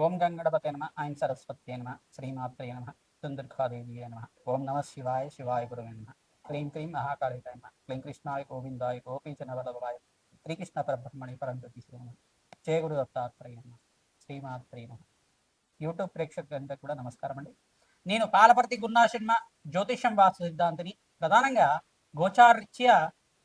ఓం గంగణపతే నమ ఐం సరస్వత్యే నమ శ్రీమాత్రే నమ దుందుర్గాదేవియే నమ ఓం నమ శివాయ శివాయ గురువే నమ క్లీం క్లీం మహాకాళికాయ నమ క్లీం కృష్ణాయ గోవిందాయ గోపీచనవల్లభాయ శ్రీకృష్ణ పరబ్రహ్మణి పరంజ్యోతి శ్రీ నమ జయ గురు దత్తాత్రేయ నమ శ్రీమాత్రే నమ. యూట్యూబ్ ప్రేక్షకులందరికీ కూడా నమస్కారం అండి. నేను పాలపర్తి గురునాశర్మ జ్యోతిషం వాస్తు సిద్ధాంతిని. ప్రధానంగా గోచారీత్యా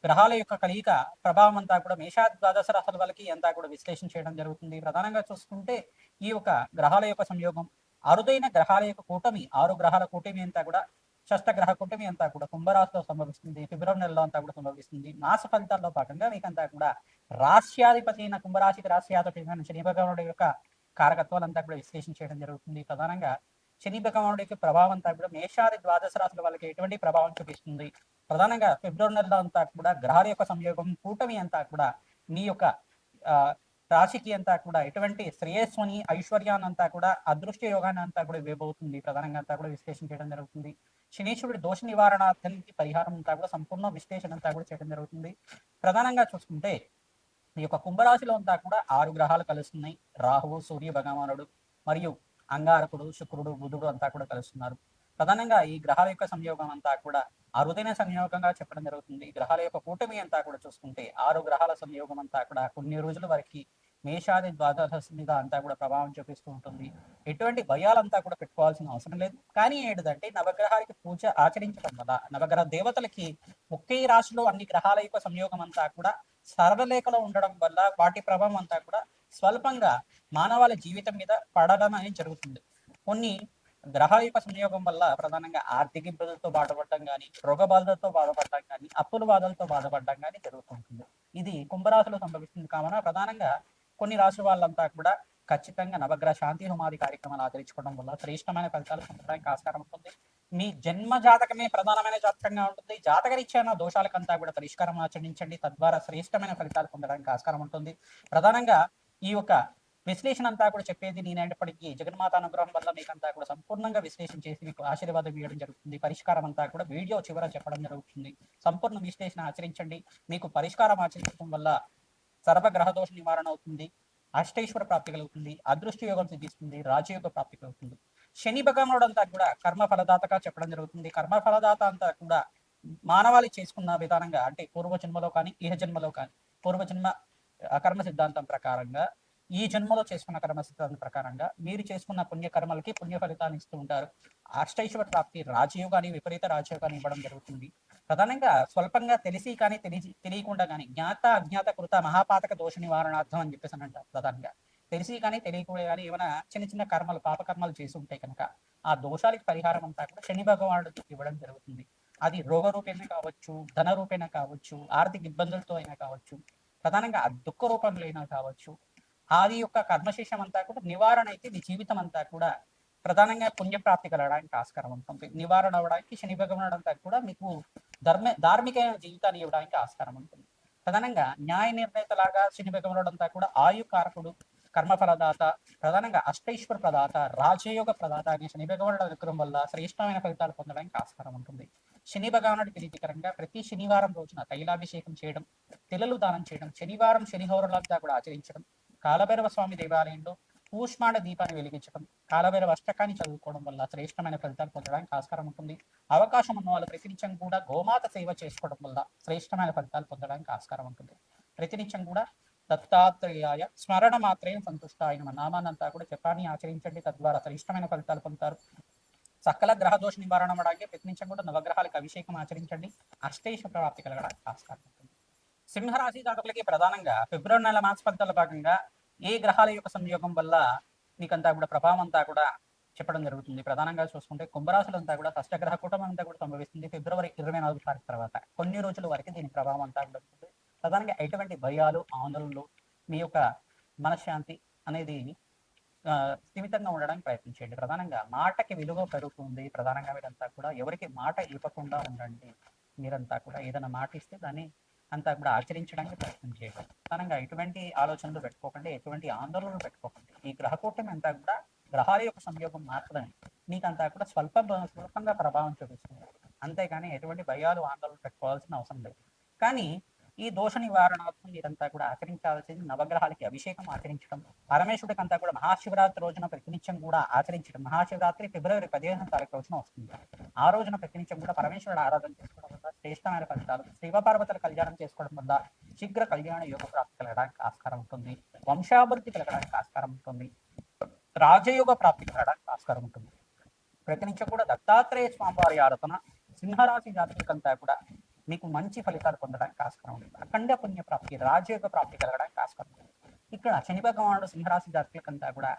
గ్రహాల యొక్క కలియిక ప్రభావం అంతా కూడా మేషాది ద్వాదశ రాశుల వాళ్ళకి అంతా కూడా విశ్లేషణ చేయడం జరుగుతుంది. ప్రధానంగా చూసుకుంటే ఈ యొక్క గ్రహాల యొక్క సంయోగం, అరుదైన గ్రహాల యొక్క కూటమి, 6 గ్రహాల కూటమి అంతా కూడా షష్టగ్రహ కూటమి అంతా కూడా కుంభరాశిలో సంభవిస్తుంది. ఫిబ్రవరి నెలలో అంతా కూడా సంభవిస్తుంది. మాస ఫలితాల్లో భాగంగా మీకంతా కూడా రాశ్యాధిపతి అయిన కుంభరాశికి రాశ్యాధిపతి అయిన శని భగవానుడి యొక్క కారకత్వాలంతా కూడా విశ్లేషణ చేయడం జరుగుతుంది. ప్రధానంగా శని భగవానుడి యొక్క ప్రభావం అంతా కూడా మేషాది ద్వాదశ రాశుల వాళ్ళకి ఎటువంటి ప్రభావం చూపిస్తుంది, ప్రధానంగా ఫిబ్రవరి నెలలో అంతా కూడా గ్రహాల యొక్క సంయోగం కూటమి అంతా కూడా మీ యొక్క రాశికి అంతా కూడా ఎటువంటి శ్రేయస్సుని ఐశ్వర్యాన్ని అంతా కూడా అదృష్ట యోగాన్ని అంతా కూడా ఇవ్వబోతుంది. ప్రధానంగా అంతా కూడా విశ్లేషణ చేయడం జరుగుతుంది. శనీశ్వరుడి దోష నివారణార్థానికి పరిహారం అంతా కూడా సంపూర్ణ విశ్లేషణ అంతా కూడా చేయడం జరుగుతుంది. ప్రధానంగా చూసుకుంటే ఈ యొక్క కుంభరాశిలో అంతా కూడా 6 గ్రహాలు కలుస్తున్నాయి. రాహువు, సూర్య భగవానుడు మరియు అంగారకుడు, శుక్రుడు, బుధుడు అంతా కూడా కలుస్తున్నారు. ప్రధానంగా ఈ గ్రహాల యొక్క సంయోగం అంతా కూడా అరుదైన సంయోగంగా చెప్పడం జరుగుతుంది. గ్రహాల యొక్క కూటమి అంతా కూడా చూసుకుంటే 6 గ్రహాల సంయోగం అంతా కూడా కొన్ని రోజుల వరకు మేషాది ద్వాదశ మీద అంతా కూడా ప్రభావం చూపిస్తూ ఉంటుంది. ఎటువంటి భయాలంతా కూడా పెట్టుకోవాల్సిన అవసరం లేదు. కానీ ఏంటంటే నవగ్రహాలకి పూజ ఆచరించడం వల్ల, నవగ్రహ దేవతలకి ఒకే రాశిలో అన్ని గ్రహాల యొక్క సంయోగం అంతా కూడా సరళలేఖలో ఉండడం వల్ల వాటి ప్రభావం అంతా కూడా స్వల్పంగా మానవాళి జీవితం మీద పడడం అనేది జరుగుతుంది. కొన్ని గ్రహాల యొక్క సంయోగం వల్ల ప్రధానంగా ఆర్థిక ఇబ్బందులతో బాధపడడం కానీ, రోగ బాధలతో బాధపడడం కానీ, అప్పుల బాధలతో బాధపడడం కానీ జరుగుతుంటుంది. ఇది కుంభరాశిలో సంభవిస్తుంది. కావున ప్రధానంగా కొన్ని రాశుల వాళ్ళంతా కూడా ఖచ్చితంగా నవగ్రహ శాంతి హోమాది కార్యక్రమాలు ఆచరించుకోవడం వల్ల శ్రేష్టమైన ఫలితాలు పొందడానికి ఆస్కారం ఉంటుంది. మీ జన్మ జాతకమే ప్రధానమైన జాతకంగా ఉంటుంది. జాతకరీత్యా దోషాలకంతా కూడా పరిష్కారం ఆచరించండి. తద్వారా శ్రేష్టమైన ఫలితాలు పొందడానికి ఆస్కారం ఉంటుంది. ప్రధానంగా ఈ యొక్క విశ్లేషణ అంతా కూడా చెప్పేది నేనైనప్పటికీ జగన్మాత అనుగ్రహం వల్ల మీకంతా కూడా సంపూర్ణంగా విశ్లేషణ చేసి మీకు ఆశీర్వాదం ఇవ్వడం జరుగుతుంది. పరిష్కారం అంతా కూడా వీడియో చివర చెప్పడం జరుగుతుంది. సంపూర్ణ విశ్లేషణ ఆచరించండి. మీకు పరిష్కారం ఆచరించడం వల్ల సర్వగ్రహ దోష నివారణ అవుతుంది. అష్టైశ్వర ప్రాప్తి కలుగుతుంది. అదృష్ట యోగం సిద్ధిస్తుంది. రాజయోగ ప్రాప్తి కలుగుతుంది. శని భగవానుడు అంతా కూడా కర్మ ఫలదాతగా చెప్పడం జరుగుతుంది. కర్మ ఫలదాత అంతా కూడా మానవాళి చేసుకున్న విధానంగా అంటే పూర్వజన్మలో కానీ ఇహ జన్మలో కానీ పూర్వజన్మ కర్మ సిద్ధాంతం ప్రకారంగా ఈ జన్మలో చేసుకున్న కర్మ సిద్ధాంతం ప్రకారంగా మీరు చేసుకున్న పుణ్యకర్మలకి పుణ్య ఫలితాన్ని ఇస్తూ ఉంటారు. అష్టైశ్వర ప్రాప్తి రాజయోగాన్ని విపరీత రాజయోగాన్ని ఇవ్వడం జరుగుతుంది. ప్రధానంగా స్వల్పంగా తెలిసి కానీ తెలియకుండా కానీ జ్ఞాత అజ్ఞాత కృత మహాపాతక దోష నివారణార్థం అని చెప్పేసి అంటారు. ప్రధానంగా తెలిసి కానీ తెలియకుండా కానీ ఏమైనా చిన్న చిన్న కర్మలు పాపకర్మలు చేసి ఉంటాయి కనుక ఆ దోషాలకి పరిహారం అంతా కూడా శని భగవానుడు ఇవ్వడం జరుగుతుంది. అది రోగ రూపేణ కావచ్చు, ధన రూపేణ కావచ్చు, ఆర్థిక ఇబ్బందులతో అయినా కావచ్చు, ప్రధానంగా దుఃఖ రూపంలో అయినా కావచ్చు. ఆది యొక్క కర్మశేషం అంతా కూడా నివారణ అయితే నీ జీవితం అంతా కూడా ప్రధానంగా పుణ్యప్రాప్తి కలగడానికి ఆస్కారం ఉంటుంది. నివారణ అవ్వడానికి శని భగవానుడు అంతా కూడా మీకు ధార్మిక జీవితాన్ని ఇవ్వడానికి ఆస్కారం ఉంటుంది. ప్రధానంగా న్యాయ నిర్ణేతలాగా శని భగవానుడు అంతా కూడా ఆయు కారకుడు, కర్మఫలదాత, ప్రధానంగా అష్టైశ్వర ప్రదాత, రాజయోగ ప్రదాత అనే శని భగవానుడు అనుగ్రహం వల్ల శ్రేష్టమైన ఫలితాలు పొందడానికి ఆస్కారం ఉంటుంది. శని భగవానుడి ప్రీతికరంగా ప్రతి శనివారం రోజున తైలాభిషేకం చేయడం, తిలలు దానం చేయడం, శనివారం శనిహోరలంతా కూడా ఆచరించడం, కాలభైరవ స్వామి దేవాలయంలో కూష్మాండ దీపాన్ని వెలిగించడం, కాలభైరవ అష్టకాన్ని చదువుకోవడం వల్ల శ్రేష్టమైన ఫలితాలు పొందడానికి ఆస్కారం ఉంటుంది. అవకాశం ఉన్న వాళ్ళు ప్రతినిత్యం కూడా గోమాత సేవ చేసుకోవడం వల్ల శ్రేష్టమైన ఫలితాలు పొందడానికి ఆస్కారం ఉంటుంది. ప్రతినిత్యం కూడా దత్తాత్రేయాయ స్మరణ మాత్రమే సంతుష్ట అయిన నామాన్నంతా కూడా జపాన్ని ఆచరించండి. తద్వారా శ్రేష్టమైన ఫలితాలు పొందుతారు. సకల గ్రహ దోష నివారణ అవడానికి ప్రయత్నించడం కూడా నవగ్రహాలకు అభిషేకం ఆచరించండి. అష్టైశ్వర ప్రాప్తి కలగడానికి ఆస్కారం ఉంటుంది. సింహరాశి జాతకులకి ప్రధానంగా ఫిబ్రవరి నెల మాస ఫలితాల భాగంగా ఏ గ్రహాల యొక్క సంయోగం వల్ల మీకంతా కూడా ప్రభావం అంతా కూడా చెప్పడం జరుగుతుంది. ప్రధానంగా చూసుకుంటే కుంభరాశులంతా కూడా షష్టగ్రహ కూటమి అంతా కూడా సంభవిస్తుంది ఫిబ్రవరి 24 తారీఖు తర్వాత. కొన్ని రోజుల వరకు దీని ప్రభావం అంతా కూడా ఉంటుంది. ప్రధానంగా ఎటువంటి భయాలు, ఆందోళనలు, మీ యొక్క మనశ్శాంతి అనేది స్థిమితంగా ఉండడానికి ప్రయత్నించండి. ప్రధానంగా మాటకి విలువ పెరుగుతుంది. ప్రధానంగా మీరంతా కూడా ఎవరికి మాట ఇవ్వకుండా ఉండండి. మీరంతా కూడా ఏదైనా మాట ఇస్తే దాన్ని అంతా కూడా ఆచరించడానికి ప్రయత్నం చేయాలి. ప్రధానంగా ఎటువంటి ఆలోచనలు పెట్టుకోకండి, ఎటువంటి ఆందోళనలు పెట్టుకోకండి. ఈ గ్రహకూటమి అంతా కూడా గ్రహాల యొక్క సంయోగం మాత్రమే మీకంతా కూడా స్వల్పంగా ప్రభావం చూపిస్తుంది. అంతేగాని ఎటువంటి భయాలు, ఆందోళనలు పెట్టుకోవాల్సిన అవసరం లేదు. కానీ ఈ దోష నివారణార్థం మీరంతా కూడా ఆచరించాల్సింది నవగ్రహాలకి అభిషేకం ఆచరించడం, పరమేశ్వరుడికి అంతా కూడా మహాశివరాత్రి రోజున ప్రతినిత్యం కూడా ఆచరించడం. మహాశివరాత్రి ఫిబ్రవరి 15వ తారీఖు రోజున వస్తుంది. ఆ రోజున ప్రతినిత్యం కూడా పరమేశ్వరుడు ఆరాధన చేసుకోవడం వల్ల శ్రేష్టమైన ఫలితాలు, శివపార్వతుల కళ్యాణం చేసుకోవడం వల్ల శీఘ్ర కళ్యాణ యోగ ప్రాప్తి కలగడానికి ఆస్కారం ఉంటుంది, వంశాభివృద్ధి కలగడానికి ఆస్కారం ఉంటుంది, రాజయోగ ప్రాప్తి కలగడానికి ఆస్కారం ఉంటుంది. ప్రతినిత్యం కూడా దత్తాత్రేయ స్వామివారి ఆరాధన సింహరాశి జాతకులకంతా కూడా మీకు మంచి ఫలితాలు పొందడానికి ఆస్కారం ఉంటుంది. అఖండ పుణ్య ప్రాప్తి, రాజయోగ ప్రాప్తి కలగడానికి ఆస్కారం ఉంటుంది. ఇక్కడ శని భగవానుడు సింహరాశి జాతకులకంతా కూడా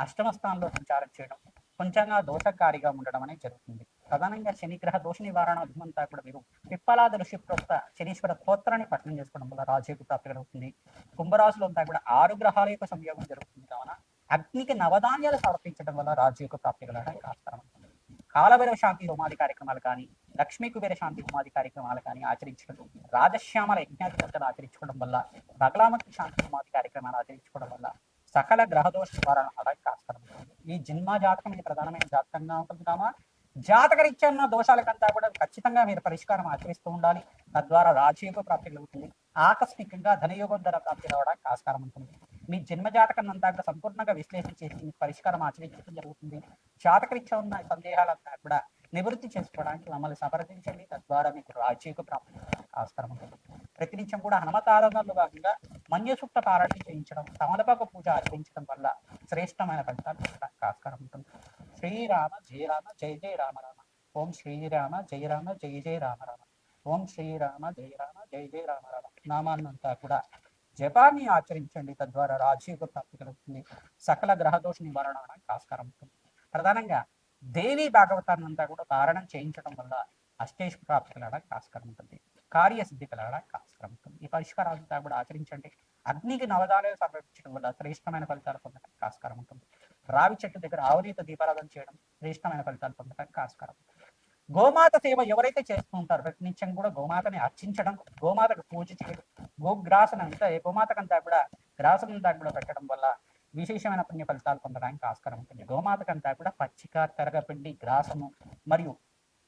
అష్టమ స్థానంలో సంచారం చేయడం కొంచెంగా దోషకారిగా ఉండడం అనేది జరుగుతుంది. ప్రధానంగా శనిగ్రహ దోష నివారణ అభిమంతా కూడా మీరు పిప్పలాద ఋషి ప్రోక్త శనీశ్వర స్తోత్రాన్ని పఠనం చేసుకోవడం వల్ల రాజయోగ ప్రాప్తి కలుగుతుంది. కుంభరాశిలో అంతా కూడా 6 గ్రహాల యొక్క సంయోగం జరుగుతుంది కావున అగ్నికి నవధాన్యాలు సమర్పించడం వల్ల రాజయోగ ప్రాప్తి కలగడానికి ఆస్కారం ఉంటుంది. కాలభైరవ శాంతి హోమాది కార్యక్రమాలు కానీ, లక్ష్మీ కుబేర శాంతి హోమాది కార్యక్రమాలు కానీ ఆచరించడం, రాజశ్యామల యజ్ఞాధిపతులు ఆచరించుకోవడం వల్ల, బగలామతి శాంతి హోమాది కార్యక్రమాలు ఆచరించుకోవడం వల్ల సకల గ్రహదోష నివారణ అవడానికి ఆస్కారం ఉంటుంది. ఈ జన్మ జాతకం ఇది ప్రధానమైన జాతకంగా ఉంటుంది కామా జాతకరీత్యా ఉన్న దోషాలకంతా కూడా ఖచ్చితంగా మీరు పరిష్కారం ఆచరిస్తూ ఉండాలి. తద్వారా రాజయోగ ప్రాప్తి కలుగుతుంది. ఆకస్మికంగా ధనయోగం ధర ప్రాప్తి రావడానికి ఆస్కారం ఉంటుంది. మీ జన్మ జాతకం అంతా కూడా సంపూర్ణంగా విశ్లేషించేసి మీకు పరిష్కారం ఆచరించడం జరుగుతుంది. జాతకరీత్యా ఉన్న సందేహాలంతా కూడా నివృత్తి చేసుకోవడానికి మమ్మల్ని సంప్రదించండి. తద్వారా మీకు రాజయోగ ప్రాప్తి ఆస్కారం ఉంటుంది. ప్రతినిత్యం కూడా హనుమతారాధనలో భాగంగా మన్యసూక్త పారాయణ చేయించడం, తమలపాక పూజ ఆచరించడం వల్ల శ్రేష్టమైన ఫలితాలు పొందడానికి ఆస్కారం ఉంటుంది. శ్రీరామ జయ రామ జయ జయ రామ రామ. ఓం శ్రీరామ జయ రామ జయ జయ రామ రామ. ఓం శ్రీరామ జయ రామ జయ జయ రామ రామ నామాన్నంతా కూడా జపాన్ని ఆచరించండి. తద్వారా రాజయోగ ప్రాప్తి కలుగుతుంది. సకల గ్రహదోష నివారణ ఆస్కారం ఉంటుంది. ప్రధానంగా దేవి భాగవతాన్ని అంతా కూడా పారాయణం చేయించడం వల్ల అష్టేష్ ప్రాప్తి కలగడానికి ఆస్కారం ఉంటుంది. కార్యసిద్ధి కలగడానికి ఆస్కారం ఉంటుంది. ఈ పరిష్కారాలంతా కూడా ఆచరించండి. అగ్నికి నవధాన్యాలు సమర్పించడం వల్ల శ్రేష్టమైన ఫలితాలు పొందడానికి ఆస్కారం ఉంటుంది. రావి చెట్టు దగ్గర ఆవురీత దీపారాధన చేయడం శ్రేష్టమైన ఫలితాలు పొందడానికి ఆస్కారం ఉంటుంది. గోమాత సేవ ఎవరైతే చేస్తూ ఉంటారో ప్రతినిత్యం కూడా గోమాతని అర్చించడం, గోమాతకు పూజ చేయడం, గోగ్రాసన అంతా గోమాతకంతా కూడా గ్రాసనంతా కూడా పెట్టడం వల్ల విశేషమైన పుణ్య ఫలితాలు పొందడానికి ఆస్కారం ఉంటుంది. గోమాతకంతా కూడా పచ్చిక, తెరగపిండి, గ్రాసము మరియు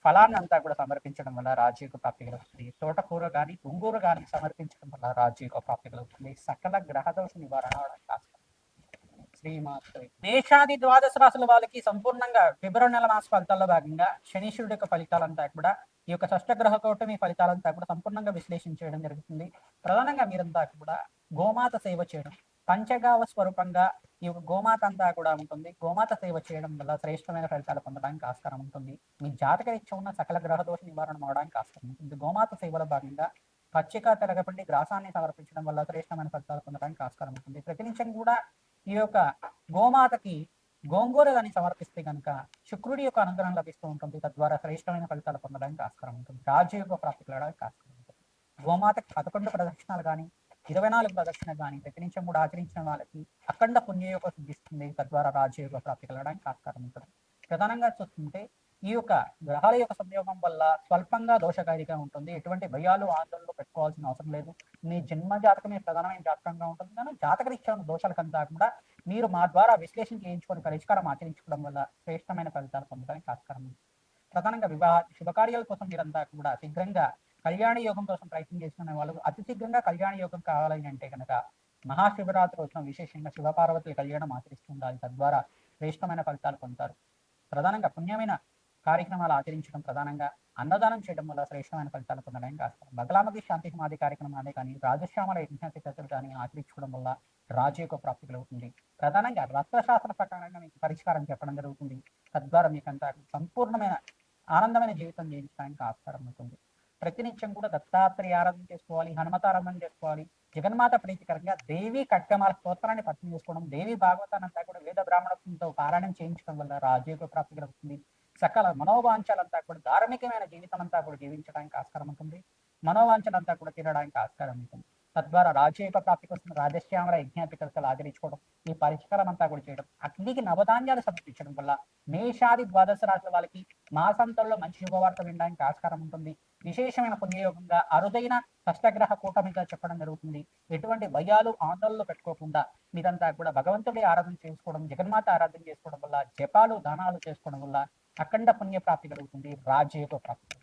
ఫలాన్ని అంతా కూడా సమర్పించడం వల్ల రాజయోగ ప్రాప్తి కలుగుతుంది. తోటకూర కానీ తుంగూర కానీ సమర్పించడం వల్ల రాజయోగ ప్రాప్తి కలుగుతుంది. సకల గ్రహదోష నివారణ ఆస్కారం. శ్రీమాత్రే. మేషాది ద్వాదశ రాశుల వాళ్ళకి సంపూర్ణంగా ఫిబ్రవరి నెల మాస ఫలితాల్లో భాగంగా శనీశ్వరుడు యొక్క ఫలితాలంతా కూడా ఈ యొక్క షష్టగ్రహ కూటమి ఫలితాలంతా కూడా సంపూర్ణంగా విశ్లేషించడం జరుగుతుంది. ప్రధానంగా మీరంతా కూడా గోమాత సేవ చేయడం, పంచగావ స్వరూపంగా ఈ యొక్క గోమాత అంతా కూడా ఉంటుంది. గోమాత సేవ చేయడం వల్ల శ్రేష్టమైన ఫలితాలు పొందడానికి ఆస్కారం ఉంటుంది. మీ జాతకరీత్యా ఉన్న సకల గ్రహదోష నివారణ అవడానికి ఆస్కారం ఉంటుంది. గోమాత సేవలో భాగంగా పచ్చిక, తెరగపండి, గ్రాసాన్ని సమర్పించడం వల్ల శ్రేష్టమైన ఫలితాలు పొందడానికి ఆస్కారం ఉంటుంది. ప్రతినిత్యం కూడా ఈ యొక్క గోమాతకి గోంగూర కానీ సమర్పిస్తే కనుక శుక్రుడి యొక్క అనుగ్రహం లభిస్తూ ఉంటుంది. తద్వారా శ్రేష్టమైన ఫలితాలు పొందడానికి ఆస్కారం ఉంటుంది. రాజయోగ ప్రాప్తి కలగడానికి ఆస్కారం ఉంటుంది. గోమాతకి 11 ప్రదక్షిణాలు కానీ 24 ప్రదక్షిణలు కానీ ప్రతినిత్యం కూడా ఆచరించిన వాళ్ళకి అఖండ పుణ్యయోగ సిద్ధిస్తుంది. తద్వారా రాజయోగ ప్రాప్తి కలగడానికి ఆస్కారం ఉంటుంది. ప్రధానంగా చూస్తుంటే ఈ యొక్క గ్రహాల యొక్క సంయోగం వల్ల స్వల్పంగా దోషకారిగా ఉంటుంది. ఎటువంటి భయాలు ఆందోళనలు పెట్టుకోవాల్సిన అవసరం లేదు. మీ జన్మ జాతకమే ప్రధానమైన జాతకంగా ఉంటుంది. కానీ జాతకరీత్యా ఉన్న దోషాలకంతా కూడా మీరు మా ద్వారా విశ్లేషణ చేయించుకొని పరిష్కారం ఆచరించుకోవడం వల్ల శ్రేష్టమైన ఫలితాలు పొందడానికి ఆస్కారం ఉంది. ప్రధానంగా వివాహ శుభకార్యాల కోసం మీరంతా కూడా శీఘ్రంగా కళ్యాణ యోగం కోసం ప్రయత్నం చేసుకునే వాళ్ళు అతి శీఘ్రంగా కళ్యాణ యోగం కావాలని అంటే కనుక మహాశివరాత్రి రోజున విశేషంగా శివపార్వతుల కళ్యాణం ఆచరిస్తూ ఉండాలి. తద్వారా శ్రేష్టమైన ఫలితాలు పొందుతారు. ప్రధానంగా పుణ్యమైన కార్యక్రమాలు ఆచరించడం, ప్రధానంగా అన్నదానం చేయడం వల్ల శ్రేష్టమైన ఫలితాలు పొందడానికి ఆస్కారం. బగలామతి శాంతి సమాధి కార్యక్రమాలే కానీ రాజశ్యామల యజ్ఞాధిపతులు కానీ ఆచరించుకోవడం వల్ల రాజయోగ ప్రాప్తి కలుగుతుంది. ప్రధానంగా రత్నశాస్త్ర ప్రకారంగా మీకు పరిష్కారం చెప్పడం జరుగుతుంది. తద్వారా మీకంతా సంపూర్ణమైన ఆనందమైన జీవితం జీవించడానికి ఆస్కారం ఉంటుంది. ప్రతినిత్యం కూడా దత్తాత్రేయ ఆరాధన చేసుకోవాలి, హనుమత ఆరాధన చేసుకోవాలి. జగన్మాత ప్రీతికరంగా దేవి ఖడ్గమాల స్తోత్రాన్ని పఠనం చేసుకోవడం, దేవి భాగవతాన్ని అంతా కూడా వేద బ్రాహ్మణత్వంతో పారాయణం చేయించడం వల్ల రాజయోగ ప్రాప్తి కలుగుతుంది. సకల మనోవాంఛలంతా కూడా ధార్మికమైన జీవితం అంతా కూడా జీవించడానికి ఆస్కారం ఉంటుంది. మనోవాంఛలంతా కూడా తీరడానికి ఆస్కారం ఉంటుంది. తద్వారా రాజయోగ ప్రాప్తి కోసం రాజశ్యామల యజ్ఞాధిపతులు ఆచరించుకోవడం, ఈ పరిష్కారం అంతా కూడా చేయడం, అగ్నికి నవధాన్యాలు సమర్పించడం వల్ల మేషాది ద్వాదశ రాశుల వాళ్ళకి మాసాంతంలో మంచి శుభవార్త వినడానికి ఆస్కారం ఉంటుంది. విశేషమైన పుణ్యయోగంగా అరుదైన కష్టగ్రహ కూటమిగా చెప్పడం జరుగుతుంది. ఎటువంటి భయాలు ఆందోళనలు పెట్టుకోకుండా మీరంతా కూడా భగవంతుడి ఆరాధన చేసుకోవడం, జగన్మాత ఆరాధన చేసుకోవడం వల్ల, జపాలు దానాలు చేసుకోవడం వల్ల అఖండ పుణ్య ప్రాప్తి కలుగుతుంది. రాజయోగ ప్రాప్తి.